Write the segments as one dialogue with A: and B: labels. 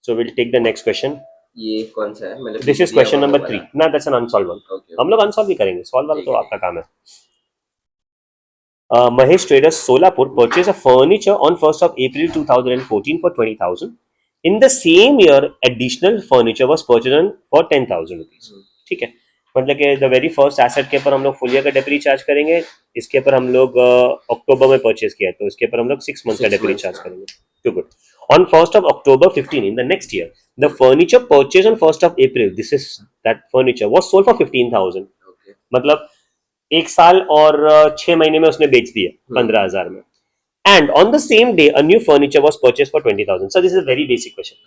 A: So we'll take the next question.
B: ये कौन सा है? मतलब
A: This is question number 3. ना that's an unsolved one. हम लोग unsolved भी करेंगे. Solve वाला तो आपका काम है. Mahesh Traders Solapur purchased a furniture on 1st of April 2014 for 20,000. In the same year, additional furniture was purchased for 10,000 rupees. ठीक है, मतलब कि द वेरी फर्स्ट एसेट के ऊपर हम लोग फुल ईयर का डेप्री चार्ज करेंगे. इसके ऊपर हम लोग अक्टूबर में परचेज किया तो इसके ऊपर हम लोग 6 मंथ का डेप्री चार्ज करेंगे. Too good. On 1st of October 15 in the next year, the furniture purchased on 1st of April, this is that furniture, was sold for 15,000. मतलब एक साल और 6 महीने में उसने बेच दिया 15,000 में. And on the same day, a new furniture was purchased for 20,000. So this is a very basic question.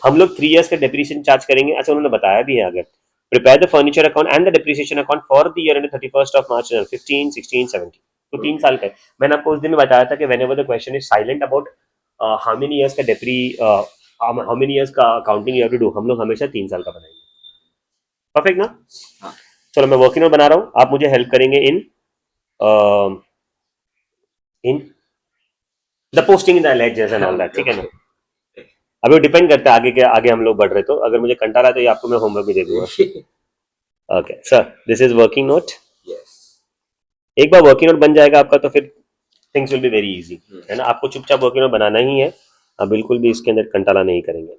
A: हम लोग 3 years का डेप्रिसिएशन चार्ज करेंगे. अच्छा, उन्होंने बताया भी है अगर prepare the furniture account and the depreciation account for the year ended 31st of March 15, 16, 17. तो 3 साल का है. मैंने आपको उस दिन में बताया था कि whenever the question is silent about how many years का डेप्री how many years का accounting you have to do, हम लोग हमेशा 3 साल का बनाएंगे. परफेक्ट ना? हाँ. चलो मैं वर्किंग नोट बना रहा हूँ, आप मुझे हेल्प करेंगे in the posting in the ledgers and all that. ठीक है ना? अभी डिपेंड करता है आगे के आगे हम लोग बढ़ रहे. तो अगर मुझे कंटाला तो ये आपको मैं होमवर्क भी दे दूंगा. Okay sir, this is working note. एक बार वर्किंग नोट बन जाएगा आपका तो फिर things will be very easy, है ना? आपको चुपचाप वर्किंग नोट बनाना ही है. आप बिल्कुल भी इसके अंदर कंटाला नहीं करेंगे.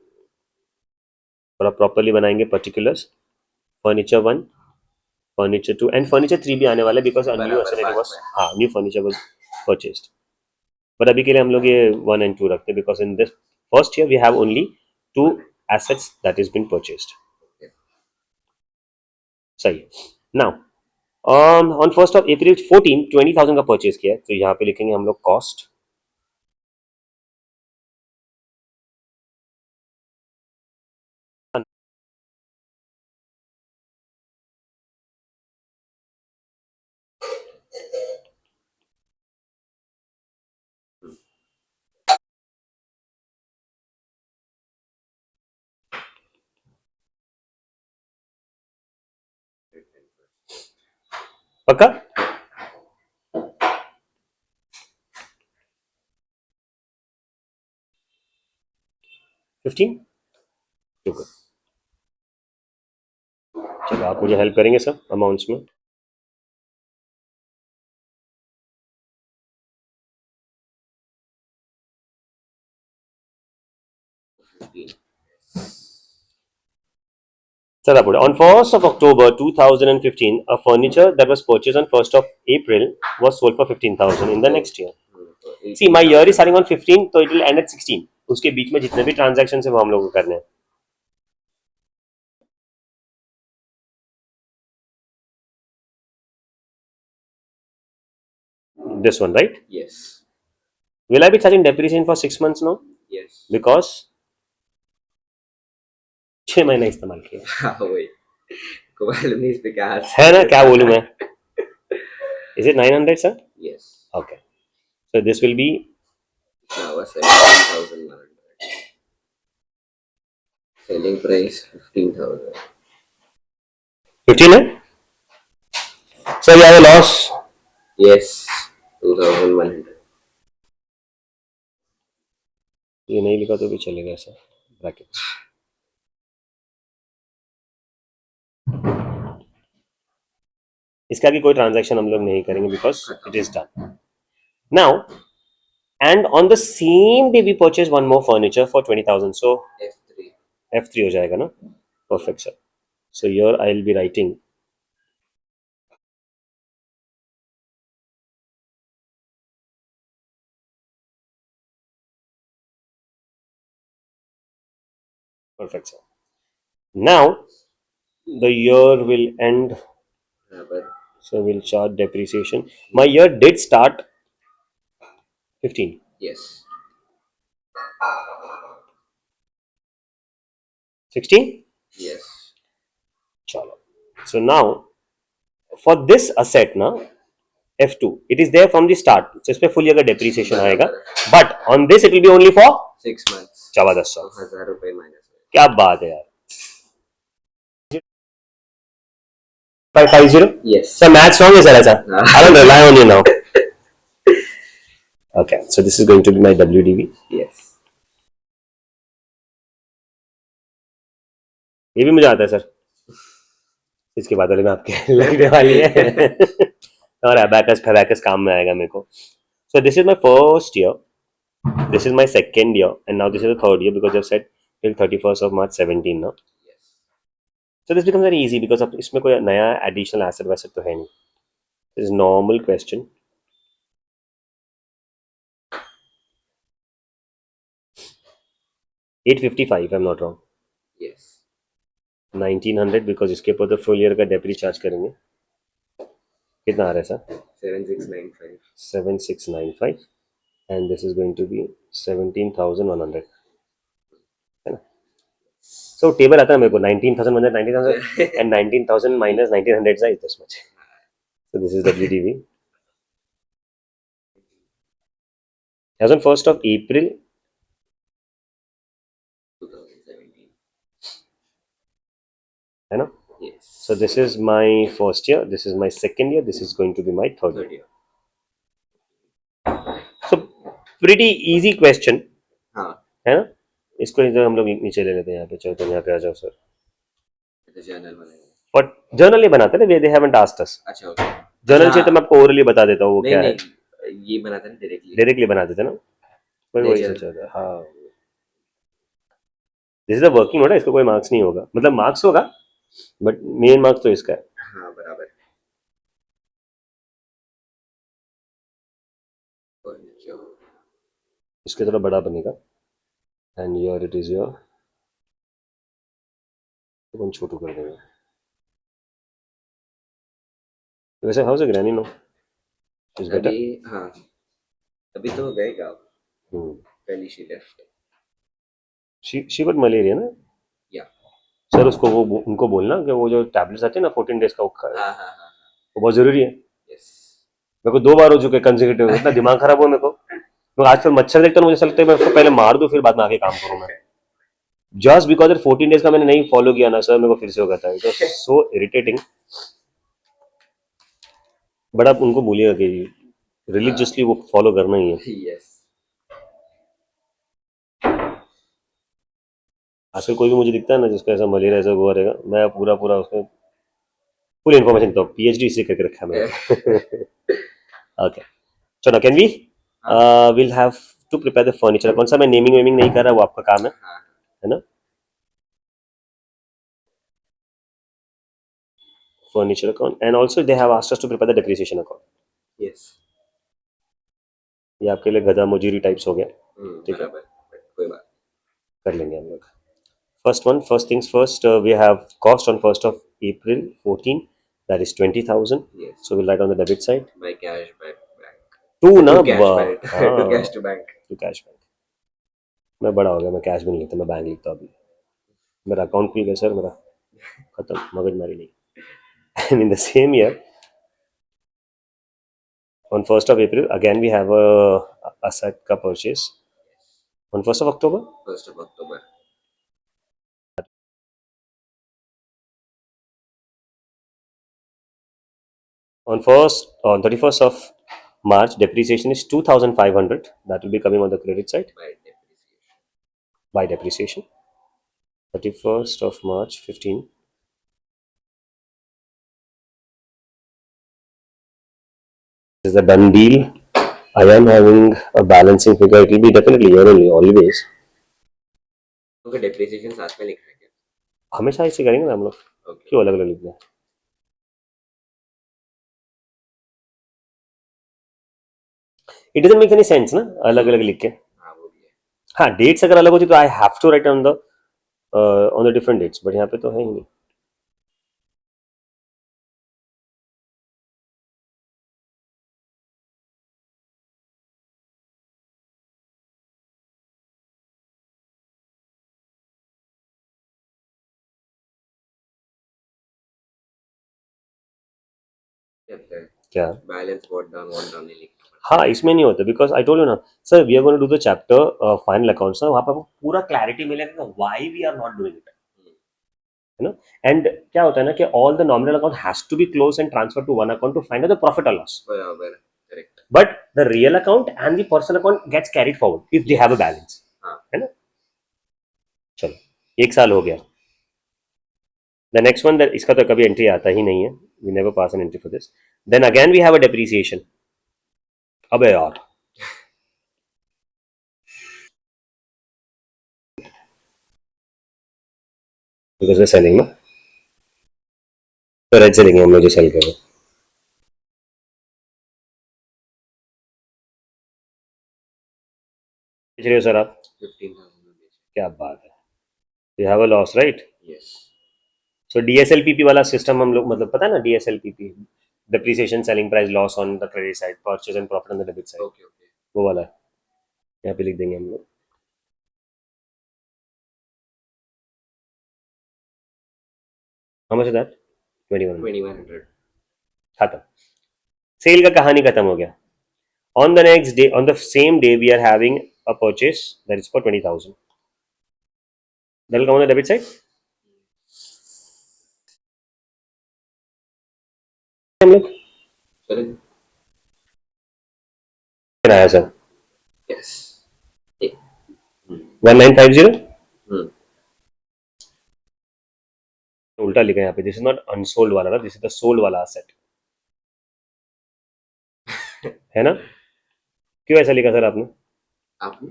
A: थोड़ा प्रॉपरली बनाएंगे particulars. Furniture 1, furniture 2 and furniture 3 भी आने वाले बिकॉज न्यू एसेट वाज, हाँ, new furniture was purchased. But अभी के लिए हम लोग ये 1 and 2 रखते हैं because in this first year we have only 2 assets that is been purchased. सही. Now on 1st of April 14 20,000 का परचेज किया है तो यहाँ पे लिखेंगे हम लोग कॉस्ट. पक्का? $15. चलो आप मुझे हेल्प करेंगे सर अमाउंट्स में. चला पूरा. On 1st of October 2015, a furniture that was purchased on 1st of April was sold for 15,000 in the next year. See, my year is starting on 15, so it will end at 16. उसके बीच में जितने भी transaction है वो हम लोग को करने हैं. This one, right?
B: Yes.
A: Will I be charging depreciation for 6 months now?
B: Yes.
A: Because 6 महीने इस्तेमाल किया.
B: हाँ वही. को मालूम नहीं इस पे क्या
A: है ना, क्या बोलूं मैं? Is it 900, sir?
B: Yes.
A: Okay. So this will be
B: now 17,100. Selling price 15,000.
A: 15 है? So you have a loss.
B: Yes. 2,100.
A: ये नहीं लिखा तो भी चलेगा सर. ब्रैकेट्स. इसका भी कोई ट्रांजैक्शन हम लोग नहीं करेंगे because it is done. Now and on the same day we purchase one more furniture for 20,000. So F3 हो जाएगा ना? Perfect sir. So here I will be writing perfect sir. Now the year will end, so we'll charge depreciation. My year did start 15.
B: Yes.
A: 16?
B: Yes.
A: Chalo. So now for this asset na F2, it is there from the start. So इस पे full year का depreciation आएगा. But on this it will be only for
B: 6 months.
A: जबरदस्त sir.
B: 1,000 रुपए minus.
A: क्या बात है यार. 550?
B: Yes.
A: So maths wrong is sir. I don't rely on you now. Okay, so this is going to be my WDV.
B: Yes.
A: ये भी मुझे आता है सर, इसके बाद वाले में आपके लगने वाली है और अबैकस फैबैकस काम में आएगा मेरे को. So this is my first year, this is my second year, and now this is the third year because I've said till 31st of March 17 now.
B: Yes.
A: So this becomes very easy because अब इसमें कोई नया additional asset वैसे तो है नहीं. This is normal question. $855 if I'm not wrong.
B: Yes.
A: 1900 because इसके ऊपर तो full year का डेप्री चार्ज करेंगे. कितना आ रहा है sir?
B: 7695.
A: 7695 and this is going to be 17,100 है ना. So टेबल आता है मेरे को 19,000 minus 19,000 and 19,000 minus 1900 is this much. So this is WDV. As on 1st of April
B: 2017.
A: है ना.
B: Yes.
A: So this is my first year, this is my second year, this is going to be my third
B: Third
A: year.
B: year.
A: So pretty easy question
B: हाँ.
A: है ना. इसको इधर हम लोग नीचे ले लेते हैं. यहाँ पे चलो तुम यहाँ पे आ जाओ सर.
B: तो जर्नल बनाएंगे.
A: बट जर्नल नहीं बनाते ना, दे हैवंट आस्क्ड अस.
B: अच्छा ओके.
A: जर्नल चाहिए तो मैं आपको ओरली बता देता हूँ वो
B: नहीं
A: क्या है.
B: नहीं ये बनाते हैं डायरेक्टली.
A: डायरेक्टली बना देते ना. वही वही
B: Ledger.
A: सोचा था. हाँ, this is the working note है, इसको कोई मार्क्स नहीं होगा. मतलब मार्क्स होगा बट मेन मार्क्स तो इसका है.
B: हाँ बराबर.
A: इसके थोड़ा बड़ा बनेगा and your it is your तो छोटू कर देंगे. वैसे how is granny no is better.
B: अभी हाँ अभी तो गएगा. पहली she left.
A: She got malaria ना.
B: या
A: सर उसको वो उनको बोलना कि वो जो टैबलेट्स आते हैं ना 14 डेज का वो खाए.
B: हाँ हाँ हाँ.
A: वो बहुत जरूरी है.
B: यस.
A: मेरे को 2 बार हो चुके कंसेक्यूटिव. इतना दिमाग खराब हुआ मेरे को. तो आज फिर मच्छर देखता हूँ मुझे लगता है मैं उसको पहले मार दूं फिर बाद में आगे काम करूँ मैं. जस्ट बिकॉज 14 डेज का मैंने नहीं फॉलो किया ना सर, मेरे को फिर से हो गया था. It was so irritating. But आप उनको बोलिएगा कि रिलीजियसली वो फॉलो करना ही है.
B: यस.
A: आजकल कोई भी मुझे दिखता है ना जिसका ऐसा मलेरिया ऐसा हुआ रहेगा, मैं पूरा पूरा उसमें फुल इन्फॉर्मेशन तो PhD इसी करके रखा है मैंने. ओके चलो can we will have to prepare the furniture. कौन सा मैं नेमिंग वेमिंग नहीं कर रहा, वो आपका काम है ना. Furniture account and also they have asked us to prepare the depreciation account.
B: Yes.
A: ये आपके लिए गधा मुजीरी टाइप्स हो गया. ठीक है
B: बराबर. कोई बात.
A: कर लेंगे हम लोग. First things first, we have cost on 1st of April 14, that is 20,000.
B: Yes.
A: So we'll write on the debit side.
B: By cash by bank.
A: To ना
B: To cash by to cash to bank.
A: to cash bank. मैं बड़ा हो गया, मैं cash भी नहीं लेता, मैं बैंक लिखता अभी. मेरा अकाउंट खुल गया सर, मेरा खत्म, मगजमारी नहीं. And in the same year, on 1st of April, again we have a asset का purchase. On 1st of October.
B: 1st of October.
A: On 31st of March, depreciation is 2,500. That will be coming on the credit side by depreciation. 31st of March 15. This is a done deal. I am having a balancing figure. It will be definitely yearly always.
B: Okay. Depreciation साथ में लिखा है क्या?
A: हमेशा ऐसे करेंगे ना हम लोग.
B: ओके.
A: क्यों अलग अलग लिखना है? It doesn't make any sense ना अलग अलग लिख के.
B: हाँ वो भी है.
A: हाँ डेट्स अगर अलग होती तो I have to write on the different dates, but यहाँ पे तो है ही नहीं. क्या
B: बैलेंस व्हाट डाउन नहीं लिखना.
A: हाँ इसमें नहीं होता बिकॉज आई टोल्ड यू ना sir we are going to do the chapter final accounts ना, वहाँ पर पूरा क्लैरिटी मिलेगा why we are not doing it है ना. एंड क्या होता है ना कि all the nominal account has to be close and transfer to one account to find out the profit और लॉस.
B: बराबर. Correct.
A: But the real account and the personal account gets carried forward if they have a balance.
B: हाँ.
A: है ना. चलो 1 साल हो गया. The next one, इसका तो कभी एंट्री आता ही नहीं है, we never pass an entry for this. Then again we have a depreciation. अबे यार, बिकॉज वे सेलिंग ना, तो रेड से लेंगे हम लोग जो सेल करें. बेच रहे हो सर आप?
B: 15,000
A: क्या बात है, you have a loss right.
B: yes
A: सो डीएसएलपीपी वाला सिस्टम हम लोग, मतलब पता है ना डीएसएलपीपी, depreciation selling price loss on the credit side, purchase and profit on the debit side,
B: okay okay
A: वो वाला है. यहाँ पे लिख देंगे हम लोग. How much that? 21.
B: 2100
A: खत्म. सेल का कहानी खत्म हो गया. On the next day, on the same day, we are having a purchase that is for 20,000. That will come on the debit side. हम लोग
B: चलो
A: कितना आया सर?
B: yes
A: 1950.
B: हम्म
A: उल्टा लिखा है यहाँ पे, दिस इज नॉट अनसोल्ड वाला ना, दिस इज द सोल्ड वाला असेट है ना. क्यों ऐसा लिखा सर आपने?
B: आपने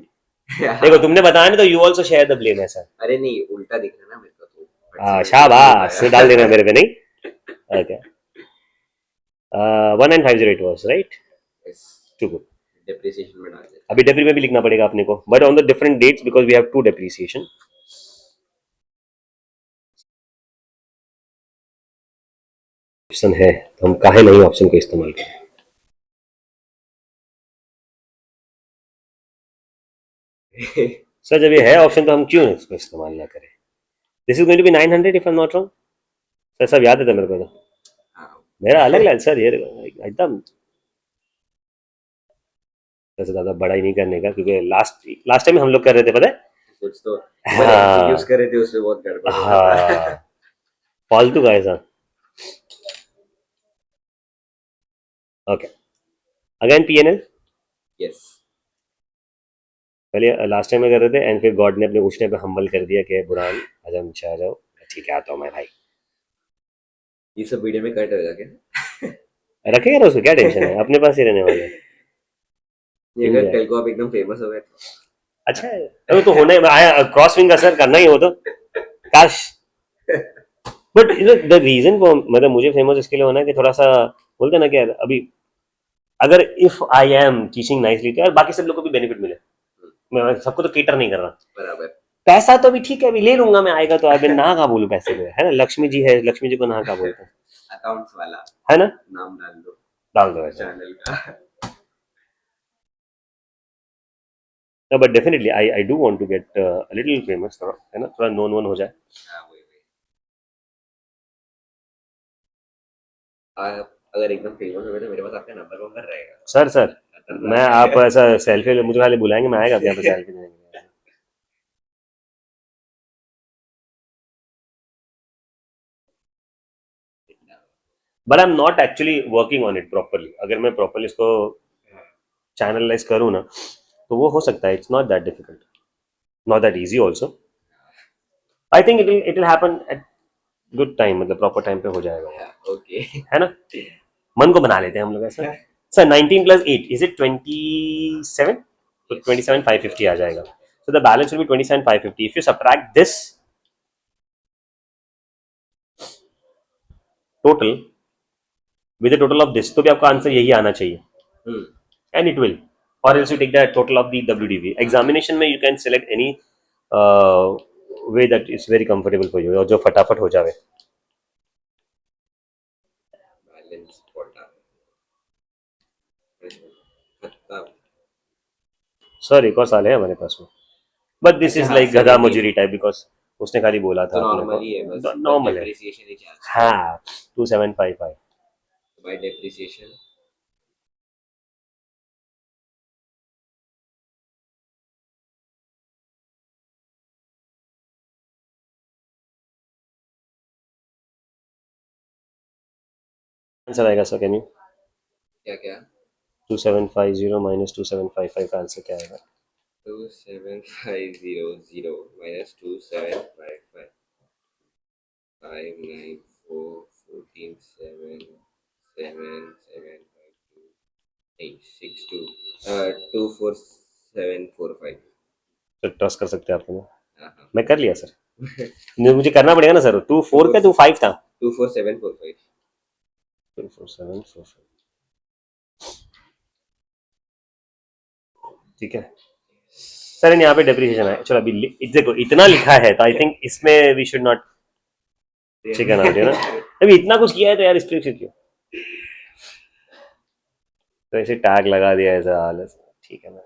A: देखो तुमने बताया ना, तो you also share the blame है सर.
B: अरे नहीं उल्टा दिख रहा है ना मेरे को तो but समझ नहीं
A: शाबाश,
B: पाया।
A: डाल देना मेरे पे नहीं. Okay. 1950 it was right.
B: yes
A: Too good.
B: depreciation में डाल देते
A: अभी डेप्री में भी लिखना पड़ेगा अपने को, but on the different dates because we have to depreciation. Option है तो हम काहे नहीं ऑप्शन का इस्तेमाल करें.
B: हैं।
A: सर जब ये है ऑप्शन तो हम क्यों इसको इस्तेमाल ना करें. This is going to be 900 if I am not wrong. Sir सब याद है मेरे को तो.
B: हाँ
A: मेरा अलग लाल सर, ये एकदम वैसे ज़्यादा बड़ा ही नहीं करने का, क्योंकि लास्ट लास्ट टाइम हम लोग कर रहे थे पता है.
B: कुछ तो
A: हाँ
B: यूज कर रहे थे उसमें बहुत गड़बड़ हो रहा था
A: हाँ, फालतू का ऐसा. Okay, again PNL.
B: यस
A: पहले लास्ट टाइम में कर रहे थे, एंड फिर गॉड ने अपने उठने पे हम्बल कर दिया कि बुरान आजा नीचे आ जाओ. ठीक है आता हूँ मैं भाई.
B: ये सब वीडियो में कट होगा क्या
A: रखेगा ना उसको, क्या टेंशन है, अपने पास ही रहने वाले हैं.
B: ये अगर कल को आप एकदम फेमस हो गए तो
A: अच्छा है, वो तो होने आया, क्रॉस विंग का सर करना ही हो तो काश. बट द रीजन फॉर, मतलब मुझे फेमस इसके लिए होना है कि थोड़ा सा बोलते हैं ना कि यार अभी अगर if I am teaching nicely तो यार बाकी सब लोग को भी बेनिफिट मिले. मैं सबको तो केटर नहीं कर रहा.
B: बराबर
A: पैसा तो भी ठीक है, अभी ले लूंगा मैं, आएगा तो अभी ना कहा बोलूं पैसे को, है ना. लक्ष्मी जी है, लक्ष्मी जी को ना कहा बोलते हैं,
B: अकाउंट्स वाला
A: है ना.
B: नाम डाल दो
A: डाल दो ऐसा.
B: चैनल का
A: but definitely I do want to get little famous, थोड़ा है ना, थोड़ा नोन वन हो जाए.
B: हाँ वही आप अगर एकदम फेमस हो गए तो मेरे पास आपका नंबर रहेगा
A: सर सर मैं आप ऐसा सेल्फी मुझे खाली बुलाएंगे, मैं आएगा यहाँ पे सेल्फी लेंगे. But I am not actually working on it properly. अगर मैं प्रॉपरली इसको चैनलाइज करूँ ना, तो वो हो सकता है. It's not that difficult, not that easy also. I think it will happen at good time, मतलब प्रॉपर टाइम पे हो जाएगा वो,
B: ओके
A: है ना. मन को बना लेते हैं हम लोग ऐसा. Sir 19 plus 8 is it 27. तो 27,550 आ जाएगा. So the balance will be 27,550. If you subtract this total with the total of this, तो भी आपका आंसर यही आना चाहिए. And it will, or else you take the total of the WDV. Examination में you can select any way that is very comfortable for you, और जो फटाफट हो जावे.
B: बैलेंस कोटा खत्म
A: सर एक और साल है हमारे पास में, बट दिस
B: अच्छा
A: इज
B: हाँ
A: लाइक गधा
B: 17
A: मजूरी टाइप, बिकॉज उसने खाली बोला
B: तो
A: था अपने
B: नॉर्मल ही है बस
A: को, नॉर्मल है.
B: डेप्रिसिएशन ही चार्ज
A: हाँ 2755.
B: बाय डेप्रिसिएशन
A: आंसर आएगा सर, कैन यू?
B: क्या क्या
A: 2750 माइनस 2755 का आंसर क्या आएगा?
B: 27500 minus 2755 5 9 4 14 7 7 7 5 2 8 6 2 2 4 7 4 5.
A: तो टॉस कर सकते हैं आप लोग।
B: हाँ
A: मैं कर लिया सर। मुझे करना पड़ेगा ना सर। 2 4 का 2 5 था।
B: 2 4 7 4 5.
A: 2 4 7 4 5। ठीक है सर, यहाँ पे डेप्रिसिएशन है। चलो अभी देखो इतना लिखा है तो आई थिंक इसमें we should not chicken out, है ना। अभी इतना कुछ किया है तो यार इस पे क्यों। तो ऐसे टैग लगा दिया ऐसा हाल है। ठीक है ना।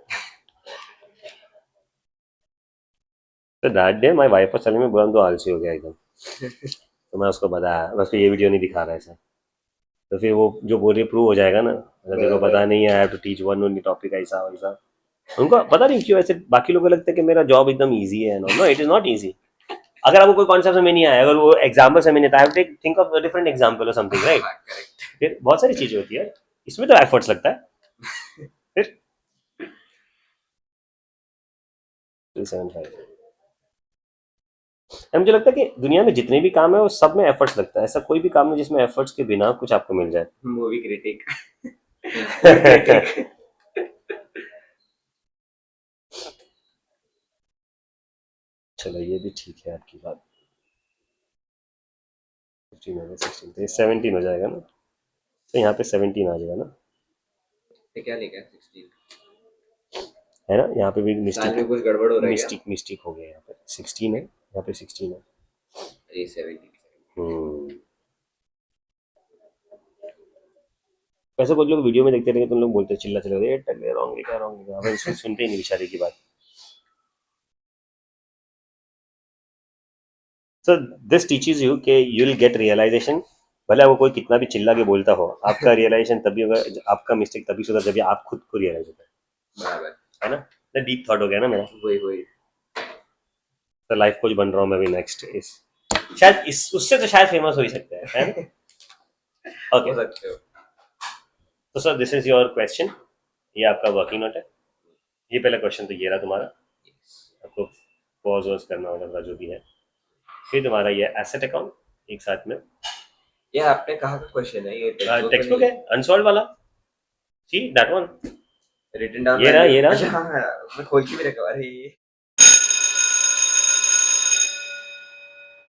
A: तो that day my wife was telling me Buren तो आलसी हो गया एकदम। तो मैं उसको बताया, मैं उसको ये वीडियो नहीं दिखा रहा ऐसा। तो फिर वो जो बोल रही प्रूव हो जाएगा ना, अगर देखो पता नहीं है, I have to teach one only topic ऐसा वैसा। उनको पता नहीं क्यों ऐसे बाकी लोगों को लगता है कि मेरा जॉब एकदम इजी है। No no, it is not easy. अगर आपको कोई कॉन्सेप्ट में नहीं आया, अगर वो एग्जाम्पल से नहीं आता है, थिंक ऑफ डिफरेंट एग्जाम्पल और समथिंग, राइट। फिर बहुत सारी चीजें होती है, इसमें तो एफर्ट्स लगता है। फिर 275। मुझे लगता है कि दुनिया में जितने भी काम है वो सब में एफर्ट्स लगता है। ऐसा कोई भी काम नहीं जिसमें एफर्ट्स के बिना कुछ आपको मिल जाए।
B: Movie critic.
A: चलो ये भी ठीक है आपकी बात। 15 हो गया, 16 तो ये 17 हो जाएगा ना। तो यहाँ पे 17 आ जाएगा ना,
B: क्या लिखा है 16?
A: है ना। यहाँ पे भी
B: साल
A: मिस्टेक
B: में कुछ गड़बड़ हो रहा है क्या?
A: मिस्टेक हो गया। यहाँ पे 16 है, यहाँ पे 16 है।
B: ये 17.
A: हम्म। वैसे कुछ लोग वीडियो में देखते रहेंगे तो लोग बोलते चिल्ला चिल्ला रॉन्ग लिखा रॉन्ग लिखा। अब सुनते ही नहीं बेचारे की बात। सो दिस टीचेज यू कि यू विल गेट रियलाइजेशन। भले वो कोई कितना भी चिल्ला के बोलता हो, आपका रियलाइजेशन तभी होगा, आपका मिस्टेक तभी सुधर जब आप खुद को रियलाइज होता
B: बराबर.
A: है ना। डीप थॉट हो गया ना मेरा।
B: वही.
A: तो लाइफ कोच बन रहा हूँ मैं भी नेक्स्ट इस, शायद इस उससे तो शायद फेमस हो ही सकता है ना। ओके
B: हो सकते हो.
A: तो sir this is your question. ये आपका वर्किंग नोट है। ये पहला क्वेश्चन तो ये रहा तुम्हारा, आपको पॉज वॉज करना होगा जो भी है। फिर तुम्हारा ये एसेट अकाउंट एक साथ में।
B: ये आपने कहा का क्वेश्चन है ये?
A: टेक्स्ट बुक है अनसॉल्व वाला, see that one.
B: Written down
A: ये रहा
B: वैल्यू.
A: ये रहा।
B: अच्छा हाँ हाँ, मैं खोल के भी रखा. अरे